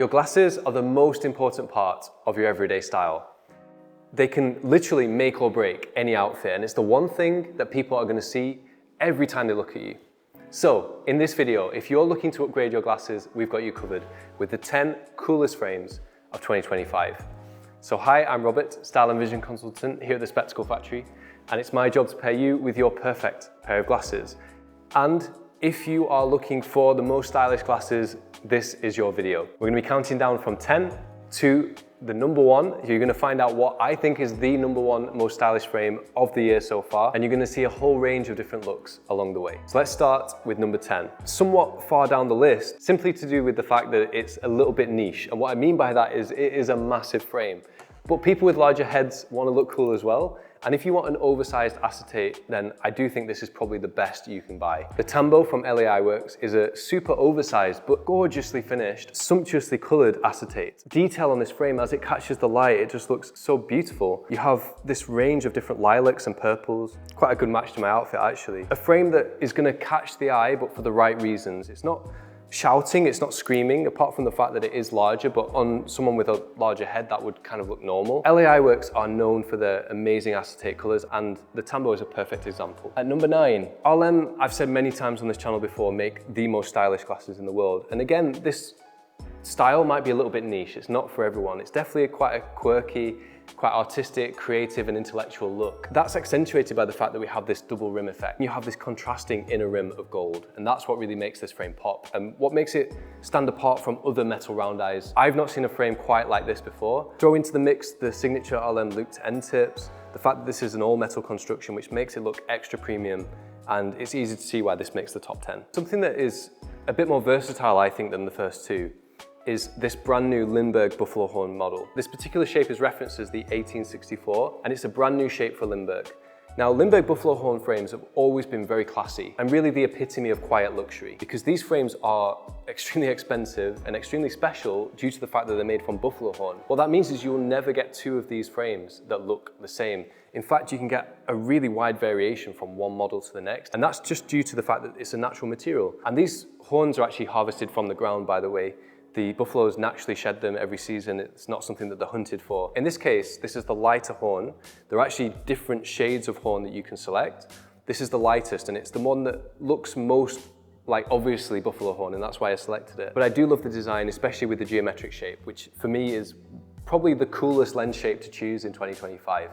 Your glasses are the most important part of your everyday style. They can literally make or break any outfit, and it's the one thing that people are going to see every time they look at you. So, in this video, if you're looking to upgrade your glasses, we've got you covered with the 10 coolest frames of 2025. So hi, I'm Robert, Style and Vision Consultant here at the Spectacle Factory, and it's my job to pair you with your perfect pair of glasses. And if you are looking for the most stylish glasses, this is your video. We're going to be counting down from 10 to the number one. You're going to find out what I think is the number one most stylish frame of the year so far, and you're going to see a whole range of different looks along the way. So let's start with number 10. Somewhat far down the list, simply to do with the fact that it's a little bit niche. And what I mean by that is it is a massive frame. But people with larger heads want to look cool as well. And if you want an oversized acetate, then I do think this is probably the best you can buy. The Tambo from LAI Works is a super oversized but gorgeously finished, sumptuously colored acetate. Detail on this frame, as it catches the light, it just looks so beautiful. You have this range of different lilacs and purples. Quite a good match to my outfit, actually. A frame that is going to catch the eye, but for the right reasons. It's not shouting, it's not screaming, apart from the fact that it is larger, but on someone with a larger head, that would kind of look normal. LAI Works are known for their amazing acetate colors, and the Tambo is a perfect example. At number 9, RLM, I've said many times on this channel before, make the most stylish glasses in the world. And again, this style might be a little bit niche. It's not for everyone. It's definitely quite a quirky, quite artistic, creative and intellectual look. That's accentuated by the fact that we have this double rim effect. You have this contrasting inner rim of gold, and that's what really makes this frame pop and what makes it stand apart from other metal round eyes. I've not seen a frame quite like this before. Throw into the mix the signature RLM looped end tips, the fact that this is an all metal construction which makes it look extra premium, and it's easy to see why this makes the top 10. Something that is a bit more versatile, I think, than the first two is this brand new Lindberg buffalo horn model. This particular shape is referenced as the 1864, and it's a brand new shape for Lindberg. Now, Lindberg buffalo horn frames have always been very classy and really the epitome of quiet luxury, because these frames are extremely expensive and extremely special due to the fact that they're made from buffalo horn. What that means is you'll never get two of these frames that look the same. In fact, you can get a really wide variation from one model to the next, and that's just due to the fact that it's a natural material. And these horns are actually harvested from the ground, by the way. The buffaloes naturally shed them every season. It's not something that they're hunted for. In this case, this is the lighter horn. There are actually different shades of horn that you can select. This is the lightest, and it's the one that looks most like obviously buffalo horn, and that's why I selected it. But I do love the design, especially with the geometric shape, which for me is probably the coolest lens shape to choose in 2025.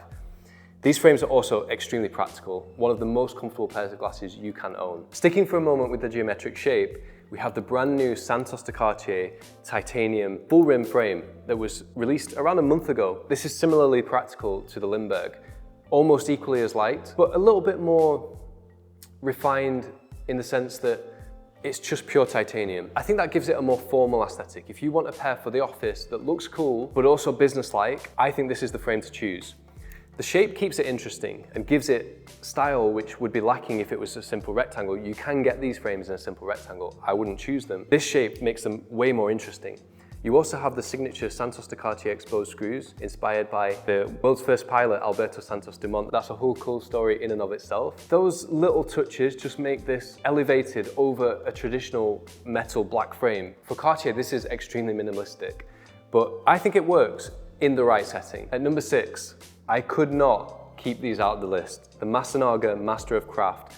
These frames are also extremely practical, one of the most comfortable pairs of glasses you can own. Sticking for a moment with the geometric shape, we have the brand new Santos de Cartier titanium full rim frame that was released around a month ago. This is similarly practical to the Lindberg, almost equally as light, but a little bit more refined in the sense that it's just pure titanium. I think that gives it a more formal aesthetic. If you want a pair for the office that looks cool, but also business-like, I think this is the frame to choose. The shape keeps it interesting and gives it style which would be lacking if it was a simple rectangle. You can get these frames in a simple rectangle. I wouldn't choose them. This shape makes them way more interesting. You also have the signature Santos de Cartier exposed screws inspired by the world's first pilot, Alberto Santos Dumont. That's a whole cool story in and of itself. Those little touches just make this elevated over a traditional metal black frame. For Cartier, this is extremely minimalistic, but I think it works in the right setting. At number 6, I could not keep these out of the list. The Masanaga Master of Craft.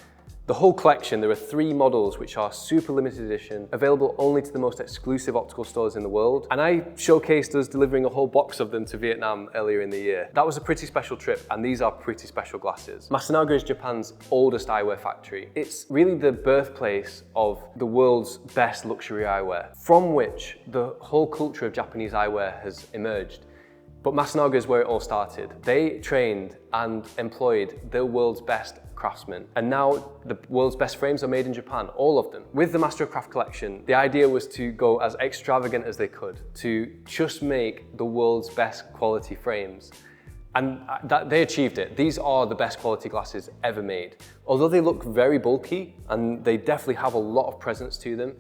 The whole collection, there are 3 models which are super limited edition, available only to the most exclusive optical stores in the world. And I showcased us delivering a whole box of them to Vietnam earlier in the year. That was a pretty special trip, and these are pretty special glasses. Masanaga is Japan's oldest eyewear factory. It's really the birthplace of the world's best luxury eyewear, from which the whole culture of Japanese eyewear has emerged. But Masanaga is where it all started. They trained and employed the world's best craftsmen. And now the world's best frames are made in Japan, all of them. With the Master of Craft collection, the idea was to go as extravagant as they could, to just make the world's best quality frames. And they achieved it. These are the best quality glasses ever made. Although they look very bulky, and they definitely have a lot of presence to them,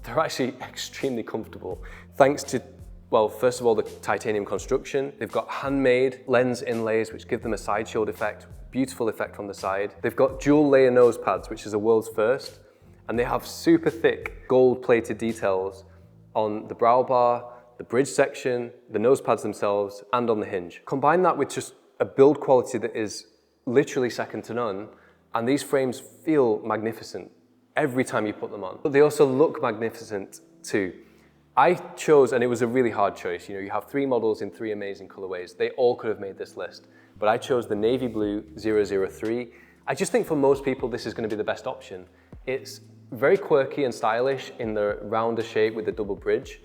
they're actually extremely comfortable. Thanks to, well, first of all, the titanium construction. They've got handmade lens inlays, which give them a side shield effect, beautiful effect on the side. They've got dual layer nose pads, which is a world's first. And they have super thick gold plated details on the brow bar, the bridge section, the nose pads themselves, and on the hinge. Combine that with just a build quality that is literally second to none, and these frames feel magnificent every time you put them on. But they also look magnificent too. I chose, and it was a really hard choice, you know, you have 3 models in 3 amazing colorways. They all could have made this list, but I chose the navy blue 003. I just think for most people, this is going to be the best option. It's very quirky and stylish in the rounder shape with the double bridge.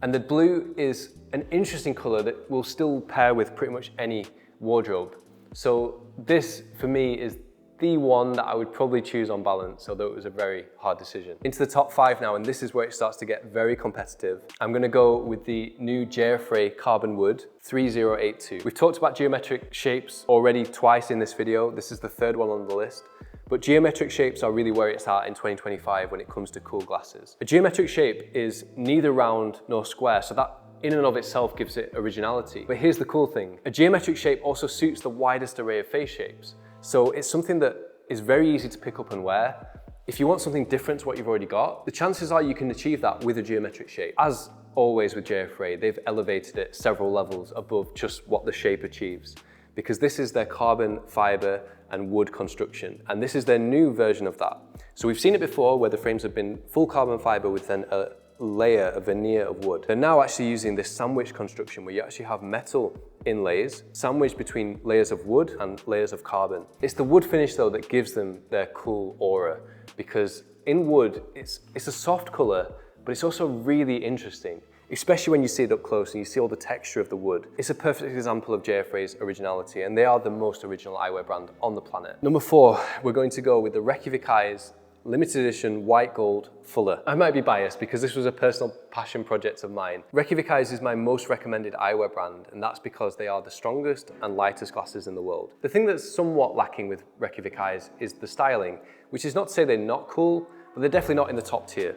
And the blue is an interesting color that will still pair with pretty much any wardrobe. So this, for me, is the one that I would probably choose on balance, although it was a very hard decision. Into the top 5 now, and this is where it starts to get very competitive. I'm gonna go with the new JFRA Carbon Wood 3082. We've talked about geometric shapes already twice in this video. This is the 3rd one on the list. But geometric shapes are really where it's at in 2025 when it comes to cool glasses. A geometric shape is neither round nor square, so that in and of itself gives it originality. But here's the cool thing. A geometric shape also suits the widest array of face shapes. So it's something that is very easy to pick up and wear. If you want something different to what you've already got, the chances are you can achieve that with a geometric shape. As always with JFRA, they've elevated it several levels above just what the shape achieves, because this is their carbon fiber and wood construction, and this is their new version of that. So we've seen it before where the frames have been full carbon fiber with then a layer, a veneer of wood. They're now actually using this sandwich construction where you actually have metal inlays sandwiched between layers of wood and layers of carbon. It's the wood finish though that gives them their cool aura, because in wood it's a soft color, but it's also really interesting, especially when you see it up close and you see all the texture of the wood. It's a perfect example of JFRA's originality, and they are the most original eyewear brand on the planet. Number 4, we're going to go with the Reukai's limited edition white gold fuller. I might be biased because this was a personal passion project of mine. Reukai's is my most recommended eyewear brand, and that's because they are the strongest and lightest glasses in the world. The thing that's somewhat lacking with Reukai's is the styling, which is not to say they're not cool, but they're definitely not in the top tier.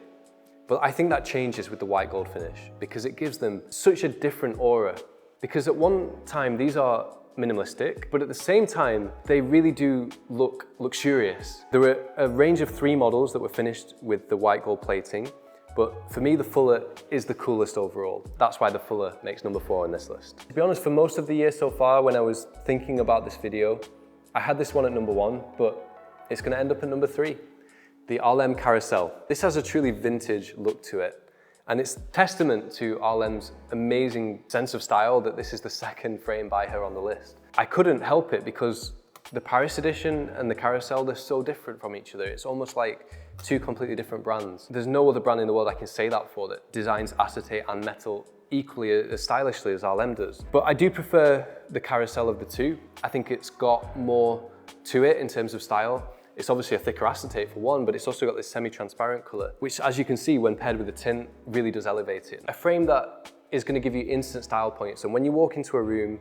But I think that changes with the white gold finish because it gives them such a different aura. Because at one time, these are minimalistic, but at the same time, they really do look luxurious. There were a range of 3 models that were finished with the white gold plating, but for me, the fuller is the coolest overall. That's why the fuller makes number 4 on this list. To be honest, for most of the year so far, when I was thinking about this video, I had this one at number 1, but it's gonna end up at number 3. The RLM Carousel. This has a truly vintage look to it. And it's testament to RLM's amazing sense of style that this is the 2nd frame by her on the list. I couldn't help it because the Paris edition and the Carousel, they're so different from each other. It's almost like 2 completely different brands. There's no other brand in the world I can say that for that designs acetate and metal equally as stylishly as RLM does. But I do prefer the Carousel of the 2. I think it's got more to it in terms of style. It's obviously a thicker acetate for one, but it's also got this semi-transparent color, which as you can see when paired with the tint really does elevate it. A frame that is going to give you instant style points, and when you walk into a room,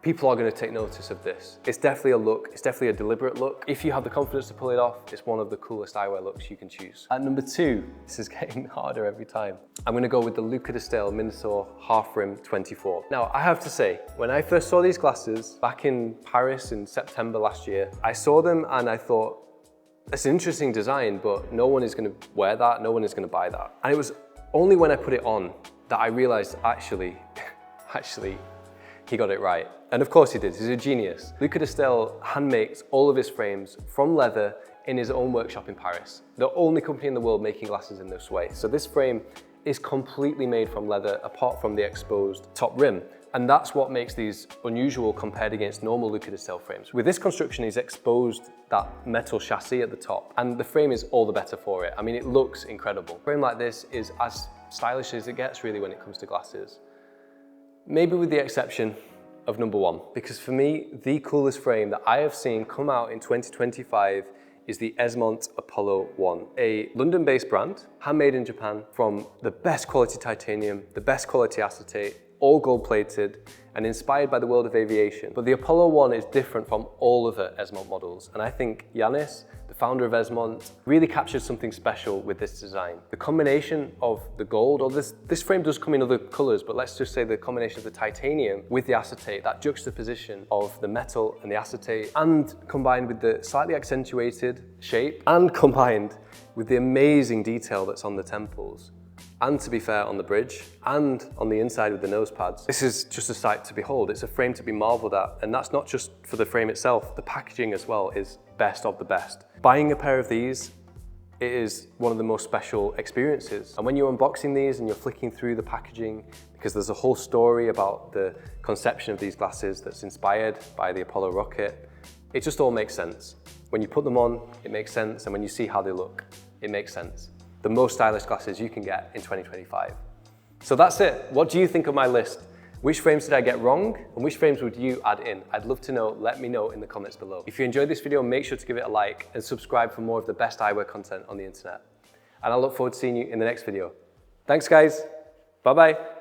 people are going to take notice of this. It's definitely a look, it's definitely a deliberate look. If you have the confidence to pull it off, it's one of the coolest eyewear looks you can choose. At number 2, this is getting harder every time. I'm going to go with the Luca Distale Minur Half Rim 24. Now, I have to say, when I first saw these glasses back in Paris in September last year, I saw them and I thought, it's an interesting design, but no one is going to wear that, no one is going to buy that. And it was only when I put it on that I realized actually, he got it right. And of course he did, he's a genius. Luca Distale hand makes all of his frames from leather in his own workshop in Paris. The only company in the world making glasses in this way. So this frame is completely made from leather apart from the exposed top rim. And that's what makes these unusual compared against normal Luca Distale frames. With this construction, he's exposed that metal chassis at the top, and the frame is all the better for it. I mean, it looks incredible. A frame like this is as stylish as it gets really when it comes to glasses. Maybe with the exception of number 1, because for me, the coolest frame that I have seen come out in 2025 is the Esmont Apollo 1, a London-based brand, handmade in Japan from the best quality titanium, the best quality acetate, all gold-plated and inspired by the world of aviation. But the Apollo 1 is different from all other Esmont models, and I think Yannis, the founder of Esmont, really captured something special with this design. The combination of the gold, or this frame does come in other colors, but let's just say the combination of the titanium with the acetate, that juxtaposition of the metal and the acetate, and combined with the slightly accentuated shape, and combined with the amazing detail that's on the temples, and to be fair on the bridge and on the inside with the nose pads. This is just a sight to behold. It's a frame to be marveled at, and that's not just for the frame itself, the packaging as well is best of the best. Buying a pair of these, it is one of the most special experiences. And when you're unboxing these and you're flicking through the packaging, because there's a whole story about the conception of these glasses that's inspired by the Apollo rocket, it just all makes sense. When you put them on, it makes sense, and when you see how they look, it makes sense. The most stylish glasses you can get in 2025. So that's it. What do you think of my list? Which frames did I get wrong, and which frames would you add in? I'd love to know. Let me know in the comments below. If you enjoyed this video, make sure to give it a like and subscribe for more of the best eyewear content on the internet. And I look forward to seeing you in the next video. Thanks guys. Bye-bye.